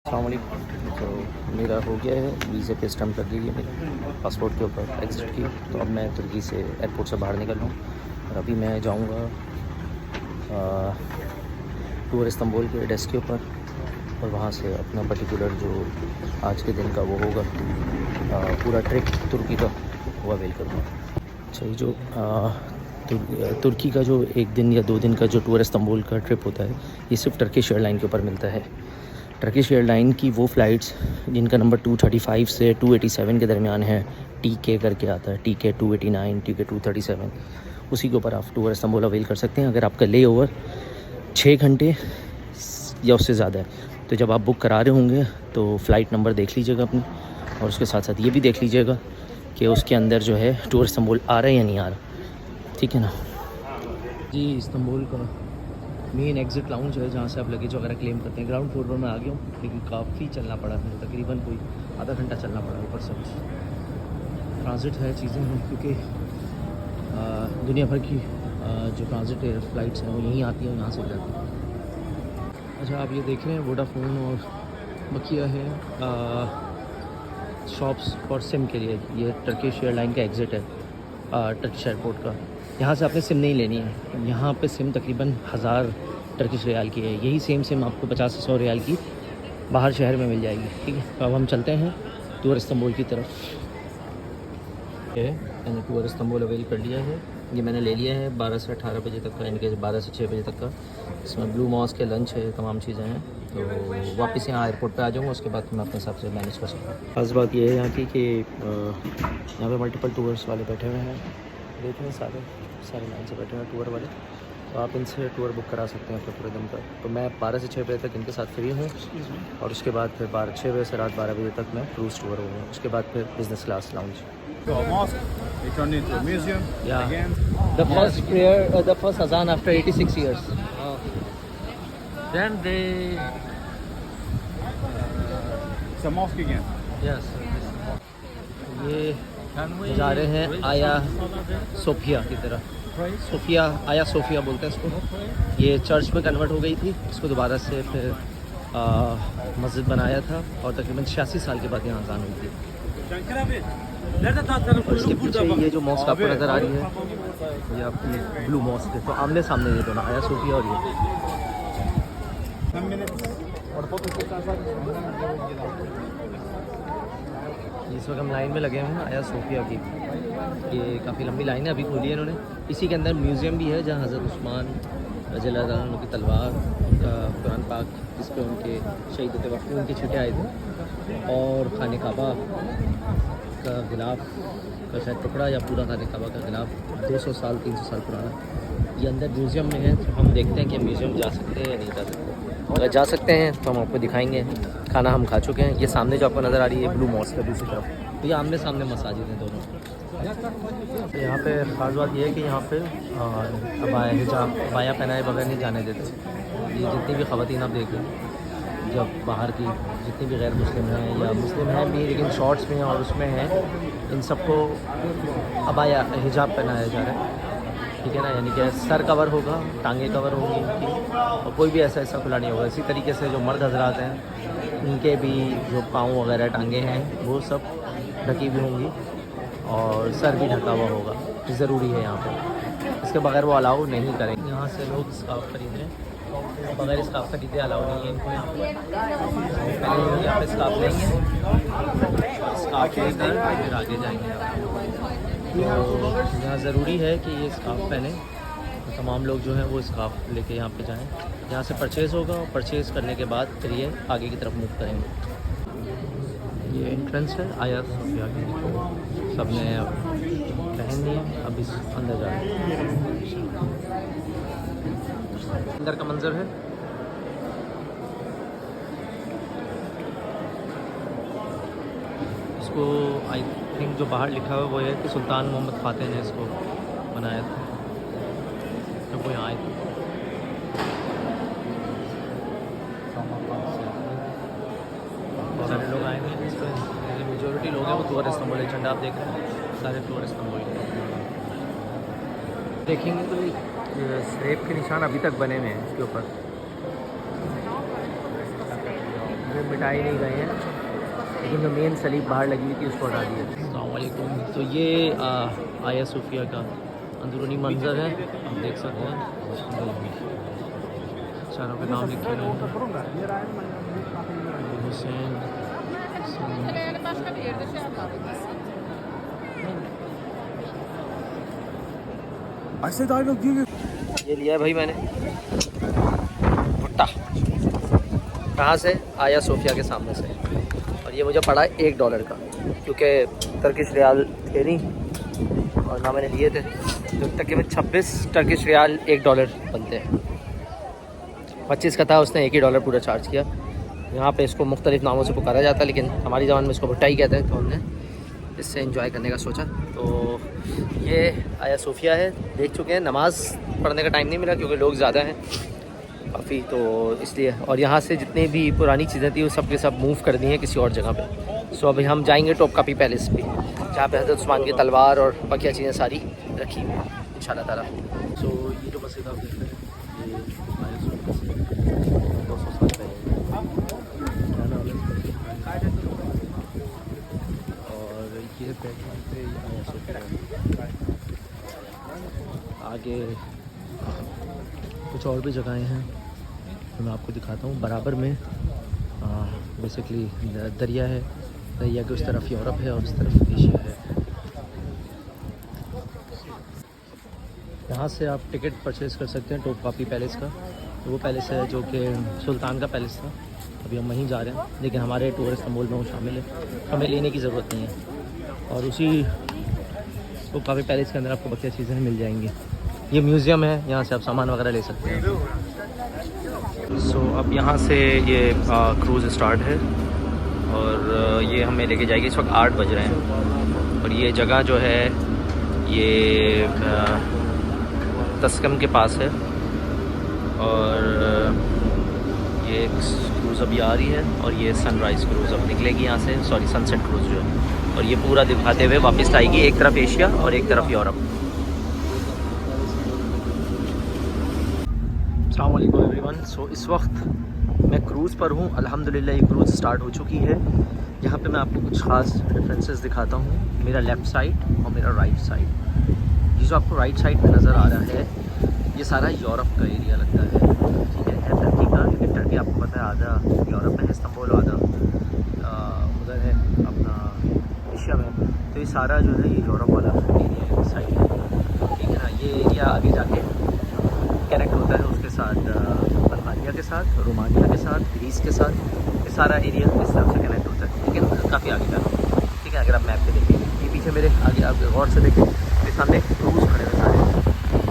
अस्सलामुअलैकुम। तो मेरा हो गया है, वीज़े पे स्टैम्प लग गई है मेरे पासपोर्ट के ऊपर एग्ज़िट की। तो अब मैं तुर्की से एयरपोर्ट से बाहर निकल रहा हूँ और अभी मैं जाऊँगा टूर इस्तांबुल के डेस्क के ऊपर और वहाँ से अपना पर्टिकुलर जो आज के दिन का वो होगा पूरा ट्रिप तुर्की का वो अवेल करूँगा। अच्छा, ये जो तुर्की का जो एक दिन या 2 दिन का जो टूर इस्तांबुल का ट्रिप होता है, ये सिर्फ टर्किश एयरलाइन के ऊपर मिलता है। टर्किश एयरलाइन की वो फ़्लाइट्स जिनका नंबर 235 से 287 के दरमियान है, TK करके आता है, TK 289, TK 237, उसी के ऊपर आप टूर इस्तांबुल अवेल कर सकते हैं। अगर आपका ले ओवर 6 घंटे या उससे ज़्यादा है, तो जब आप बुक करा रहे होंगे तो फ़्लाइट नंबर देख लीजिएगा अपनी, और उसके साथ साथ ये भी देख लीजिएगा कि उसके अंदर जो है टूर इस्तांबुल आ रहा है या नहीं आ रहा। ठीक है ना जी। इस्तांबुल का मेन एग्ज़िट लाउंज है जहाँ से आप लगेज वगैरह क्लेम करते हैं। ग्राउंड फ्लोर पर मैं आ गया हूँ, लेकिन काफ़ी चलना पड़ा है, तकरीबन कोई आधा घंटा चलना पड़ा ऊपर से। ट्रांजिट है, चीज़ें हैं, क्योंकि दुनिया भर की जो ट्रांजिट फ़्लाइट्स हैं वो यहीं आती हैं, यहाँ से जाती हैं। अच्छा, आप ये देख रहे हैं वोडाफोन और बकिया है शॉप्स फॉर सिम के लिए। ये टर्किश एयरलाइन का एग्ज़िट है टर्किश एयरपोर्ट का। यहाँ से आपने सिम नहीं लेनी है। यहाँ पे सिम तकरीबन 1000 टर्किश रियाल की है। यही सेम सिम आपको 50 से 100 रियाल की बाहर शहर में मिल जाएगी। ठीक है, तो अब हम चलते हैं टूर इस्तांबुल की तरफ। मैंने टूर इस्तांबुल अवेल कर लिया है। ये मैंने ले लिया है 12 से 18 बजे तक का, यानी कि 12 से 6 बजे तक का। इसमें ब्लू मॉस्क है, लंच है, तमाम चीज़ें हैं। तो वापस यहाँ एयरपोर्ट पे आ जाऊँगा, उसके बाद मैं अपने हिसाब से मैनेज कर सकता हूँ। खास बात यह है यहाँ की कि यहाँ पे मल्टीपल टूर्स वाले बैठे हुए हैं। देख रहे हैं, सारे लाइन से बैठे हुए हैं टूर वाले। तो आप इनसे टूर बुक करा सकते हैं अपने पूरे दिन का। तो मैं 12 से 6 बजे तक इनके साथ फ्री हूँ, और उसके बाद फिर 6 बजे से रात 12 बजे तक मैं क्रूज़ टूर हूँ। उसके बाद फिर business class lounge. You turn into a museum again. The first prayer, the first azan after 86 years. Then they It's a mosque again. yes. ये जा रहे हैं आया सोफिया की तरफ। आया सोफिया बोलते हैं इसको। ये चर्च में कन्वर्ट हो गई थी, इसको दोबारा से फिर मस्जिद बनाया था, और तकरीबन 86 साल के बाद यहाँ अज़ान हुई थी। और इसके पीछे ये जो मॉस्क आपको नज़र आ रही है, ये आपकी ब्लू मॉस्क है। तो आमने सामने ये दोनों, आया सोफिया और ये। 10 minutes. इस वक्त हम लाइन में लगे हुए हैं आया सोफिया की। ये काफ़ी लंबी लाइन है, अभी खोली है इन्होंने। इसी के अंदर म्यूज़ियम भी है, जहाँ हज़रत उस्मान रज़ियल्लाहु अन्हु की तलवार, उनका कुरान पाक जिस पे उनके शहीद होते वक्त उनके छींटे आए थे, और खाने काबा का गिलाफ का शायद टुकड़ा या पूरा खाने काबा का गिलाफ 200 साल 300 साल पुराना, ये अंदर म्यूज़ियम में है। तो हम देखते हैं कि म्यूज़ियम जा सकते हैं या नहीं जा सकते। अगर जा सकते हैं तो हम आपको दिखाएंगे। खाना हम खा चुके हैं। ये सामने जो आपको नज़र आ रही है ब्लू मॉस्क है दूसरी तरफ, तो ये आमने सामने मसाजिद हैं दोनों। तो यहाँ पे ख़ास बात ये है कि यहाँ पे अबाया पहनाए बगैर नहीं जाने देते। ये जितनी भी ख़वातीन आप देख रहे हैं, जब बाहर की जितनी भी गैर मुस्लिम हैं या मुस्लिम हैं भी लेकिन शॉर्ट्स में और उसमें हैं, इन सबको अबाया हिजाब पहनाया जा रहा है। ठीक है ना, यानी कि सर कवर होगा, टांगे कवर होंगी इनकी, और कोई भी ऐसा खुला नहीं होगा। इसी तरीके से जो मर्द हजरात हैं, उनके भी जो पाँव वगैरह टांगे हैं वो सब ढकी हुई होंगी, और सर भी ढका हुआ होगा। ज़रूरी है यहाँ पे, इसके बगैर वो अलाउ नहीं करेंगे। यहाँ से लोग स्कार्फ खरीद रहे हैं, बगैर स्कार्फ खरीदे अलाउ नहीं है इनको यहाँ पे। पहले यहाँ पे स्कार्फ लेंगे, स्कार्फ लेकर फिर आगे जाएंगे। तो यहाँ ज़रूरी है कि ये स्कार्फ पहने, तो तमाम लोग जो हैं वो स्कार्फ लेके यहाँ पे जाएं। यहाँ से परचेज़ होगा, और परचेज़ करने के बाद फिर ये आगे की तरफ मूव करेंगे। ये एंट्रेंस है आया सोफिया की, सब ने पहन लिए। अब इस अंदर जा रहे हैं। अंदर का मंजर है। इसको आई थिंक जो बाहर लिखा हुआ है वो है कि सुल्तान मोहम्मद फ़ातिह ने इसको बनाया था जब वो यहाँ आए थे। सारे लोग आए हैं इस पर, मेजोरिटी लोग हैं वो टूर इस्तांबुल झंडा आप देख रहे हैं, सारे टूर इस्तांबुल देखेंगे तो स्लेब के निशान अभी तक बने हुए हैं इसके ऊपर। मिटाए नहीं गए हैं, लेकिन जो मेन सलीब बाहर लगी हुई थी उसको हटा दिया। अस्सलाम वालेकुम। तो ये आया सूफिया का अंदरूनी मंजर है, आप देख सकते हैं। चारों के नाम लिखे हुए हैं, हुसैन। ये लिया है भाई मैंने भुट्टा, कहाँ से? आया सोफिया के सामने से, और ये मुझे पड़ा $1 का, क्योंकि टर्किश रियाल थे नहीं और ना मैंने लिए थे, तो तकरीबन 26 टर्किश रियाल $1 बनते हैं। 25 का था, उसने $1 पूरा चार्ज किया। यहाँ पे इसको मुख्तलिफ नामों से पुकारा जाता है, लेकिन हमारी ज़बान में इसको भुट्टा ही कहते हैं, तो हमने इससे एंजॉय करने का सोचा। तो ये आया सूफिया है, देख चुके हैं। नमाज़ पढ़ने का टाइम नहीं मिला क्योंकि लोग ज़्यादा हैं काफ़ी, तो इसलिए। और यहाँ से जितनी भी पुरानी चीज़ें थी वो सब के सब मूव कर दी हैं किसी और जगह पे। सो अभी हम जाएंगे टॉपकापी पैलेस पे, जहाँ पे हज़रत उस्मान की तलवार और बाकी चीज़ें सारी रखी हुई हैं इंशाल्लाह ताला। सो ये जो मस्जिद आप देख रहे हैं, ये आया सूफिया से 200 साल पहले, और ये बैकग्राउंड पे आया सूफिया। आगे कुछ और भी जगहें हैं तो मैं आपको दिखाता हूँ। बराबर में बेसिकली दरिया है, दरिया के उस तरफ यूरोप है और उस तरफ एशिया है। यहाँ से आप टिकट परचेज़ कर सकते हैं टॉपकापी पैलेस का। तो वो पैलेस है जो कि सुल्तान का पैलेस था, अभी हम वहीं जा रहे हैं, लेकिन हमारे टूर इस्तांबुल में वो शामिल है, हमें लेने की ज़रूरत नहीं है। और उसी टॉपकापी पैलेस के अंदर आपको बाकी चीज़ें मिल जाएंगी। ये म्यूज़ियम है, यहाँ से आप सामान वगैरह ले सकते हैं। सो अब यहाँ से ये क्रूज़ स्टार्ट है और ये हमें लेके जाएगी। इस वक्त 8 बज रहे हैं और ये जगह जो है ये तस्कम के पास है, और ये क्रूज़ अभी आ रही है और ये सनराइज़ क्रूज़ अब निकलेगी यहाँ से, सॉरी सनसेट क्रूज़ जो है, और ये पूरा दिखाते हुए वापस आएगी, एक तरफ एशिया और एक तरफ यूरोप। अस्सलाम वालेकुम एवरीवन। सो इस वक्त मैं क्रूज़ पर हूँ, अल्हम्दुलिल्लाह ये क्रूज़ स्टार्ट हो चुकी है। यहाँ पे मैं आपको कुछ ख़ास रेफरेंसेस दिखाता हूँ, मेरा लेफ़्ट साइड और मेरा राइट साइड। ये जो आपको राइट साइड पे नज़र आ रहा है ये सारा यूरोप का एरिया लगता है, ठीक है टर्की का, लेकिन टर्की आपको पता है आधा यूरोप में है, इस्तांबुल आधा उधर है अपना एशिया में। तो ये सारा जो है ये यूरोप वाला एरिया है साइड, ठीक है ना। ये एरिया आगे जाके कनेक्ट होता है उसके साथ, बल्गारिया के साथ, रोमानिया के साथ, ग्रीस के साथ, ये सारा एरिया इस तरफ से कनेक्ट होता है, लेकिन काफ़ी आगे जाके, ठीक है। अगर आप मैप पे देखेंगे, ये पीछे मेरे आगे आप गौर से देखें, मेरे सामने क्रूज़ खड़े हुए सारे,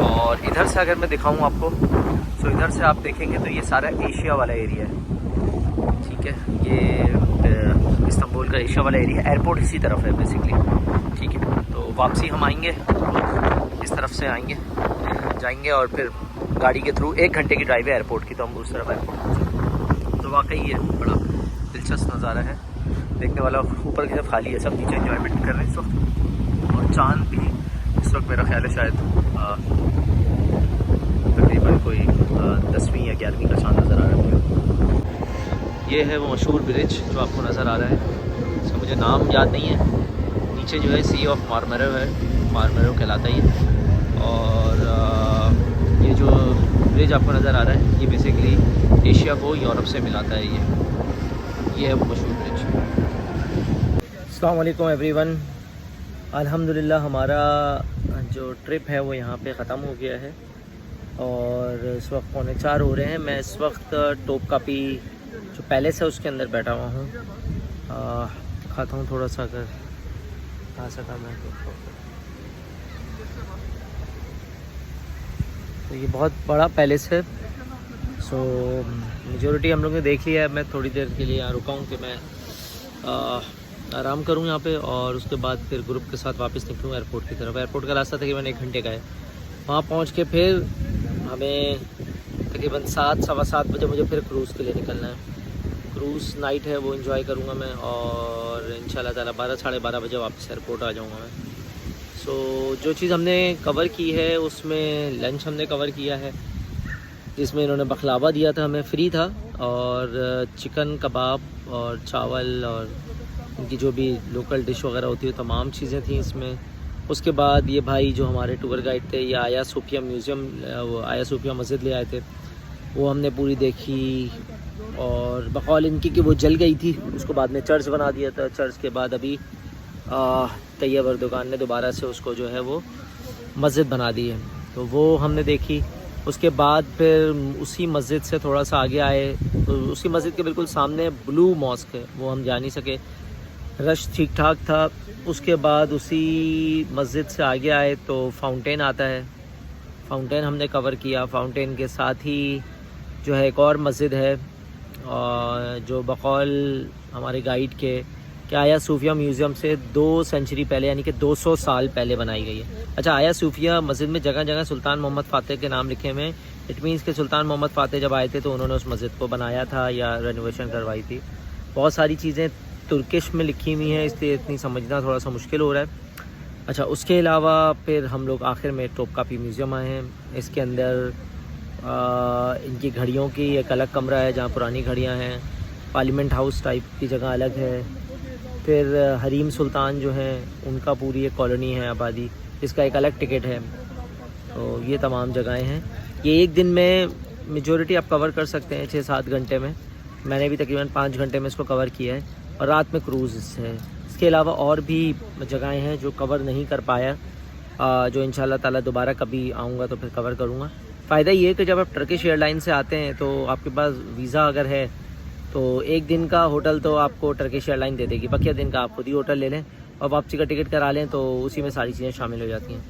और इधर से अगर मैं दिखाऊँ आपको, तो इधर से आप देखेंगे तो ये सारा एशिया वाला एरिया है, ठीक है। ये इस्तांबुल का एशिया वाला एरिया, एयरपोर्ट इसी तरफ है बेसिकली, ठीक है। तो वापसी हम आएंगे इस तरफ से आएंगे, जाएंगे और फिर गाड़ी के थ्रू 1 घंटे की ड्राइव है एयरपोर्ट की, तो हम उस तरफ एयरपोर्ट पहुँचेंगे। तो वाकई ये बड़ा दिलचस्प नज़ारा है, देखने वाला। ऊपर की तरफ खाली है, सब नीचे एंजॉयमेंट कर रहे हैं इस वक्त, और चाँद भी इस वक्त मेरा ख्याल है शायद तकरीबन कोई 10वीं या 11वीं का चाँद नज़र आ रहा है। ये है वो मशहूर ब्रिज जो आपको नज़र आ रहा है, इसका मुझे नाम याद नहीं है। नीचे जो है सी ऑफ मार्मरो है, मार्मरो कहलाता ही है। और ये जो ब्रिज आपको नज़र आ रहा है ये बेसिकली एशिया को यूरोप से मिलाता है, ये है वो मशहूर ब्रिज। अस्सलाम वालेकुम एवरीवन। अल्हम्दुलिल्लाह हमारा जो ट्रिप है वो यहाँ पे ख़त्म हो गया है और इस वक्त 3:45 हो रहे हैं। मैं इस वक्त टॉपकापी जो पैलेस है उसके अंदर बैठा हुआ हूँ, खाता हूँ थोड़ा सा, अगर खा सका मैं तो ये बहुत बड़ा पैलेस है। सो मेजॉरिटी हम लोग ने देख लिया है। मैं थोड़ी देर के लिए यहाँ रुका हूँ कि मैं आराम करूँ यहाँ पे, और उसके बाद फिर ग्रुप के साथ वापस निकलूँ एयरपोर्ट की तरफ। एयरपोर्ट का रास्ता तकरीबन 1 घंटे का है। वहाँ पहुँच के फिर हमें तकरीबन 7 सवा 7 बजे मुझे फिर क्रूज़ के लिए निकलना है। क्रूज़ नाइट है वो एंजॉय करूँगा मैं, और इंशाल्लाह ताला 12 साढ़े 12 बजे वापस एयरपोर्ट आ जाऊँगा मैं। सो जो चीज़ हमने कवर की है उसमें लंच हमने कवर किया है, जिसमें इन्होंने बखलावा दिया था, हमें फ्री था, और चिकन कबाब और चावल और इनकी जो भी लोकल डिश वगैरह होती है तमाम चीज़ें थी इसमें। उसके बाद ये भाई जो हमारे टूर गाइड थे ये आया सोफिया म्यूज़ियम, वो आया सोफिया मस्जिद ले आए थे, वो हमने पूरी देखी। और बकौल इनकी कि वो जल गई थी, उसको बाद में चर्च बना दिया था। चर्च के बाद अभी तैयब अर्दोगान ने दोबारा से उसको जो है वो मस्जिद बना दी है, तो वो हमने देखी। उसके बाद फिर उसी मस्जिद से थोड़ा सा आगे आए तो उसी मस्जिद के बिल्कुल सामने ब्लू मॉस्क है, वो हम जा नहीं सके, रश ठीक ठाक था। उसके बाद उसी मस्जिद से आगे आए तो फाउंटेन आता है, फाउंटेन हमने कवर किया। फाउंटेन के साथ ही जो है एक और मस्जिद है, और जो बकौल हमारे गाइड के कि आया सूफिया म्यूज़ियम से 2 सेंचुरी पहले यानी कि 200 साल पहले बनाई गई है। अच्छा, आया सूफिया मस्जिद में जगह जगह सुल्तान मोहम्मद फ़ातेह के नाम लिखे हुए हैं। इट मीन्स कि सुल्तान मोहम्मद फ़ातेह जब आए थे तो उन्होंने उस मस्जिद को बनाया था या रेनोवेशन करवाई थी। बहुत सारी चीज़ें तुर्किश में लिखी हुई हैं, इसलिए इतनी समझना थोड़ा सा मुश्किल हो रहा है। अच्छा, उसके अलावा फिर हम लोग आखिर में टोपकापी म्यूज़ियम आए हैं। इसके अंदर इनकी घड़ियों की एक अलग कमरा है जहाँ पुरानी घड़ियाँ हैं, पार्लियामेंट हाउस टाइप की जगह अलग है। फिर हरीम सुल्तान जो हैं उनका पूरी एक कॉलोनी है आबादी, इसका एक अलग टिकट है। तो ये तमाम जगहें हैं। ये एक दिन में मेजॉरिटी आप कवर कर सकते हैं 6-7 घंटे में। मैंने भी तकरीबन 5 घंटे में इसको कवर किया है, और रात में क्रूज़ है। इसके अलावा और भी जगहें हैं जो कवर नहीं कर पाया, जो इंशाल्लाह ताला दोबारा कभी आऊँगा तो फिर कवर करूँगा। फ़ायदा ये है कि जब आप टर्किश एयरलाइन से आते हैं तो आपके पास वीज़ा अगर है तो एक दिन का होटल तो आपको टर्किश एयरलाइन दे देगी, बाकी दिन का आप खुद ही होटल ले लें और वापसी का टिकट करा लें, तो उसी में सारी चीज़ें शामिल हो जाती हैं।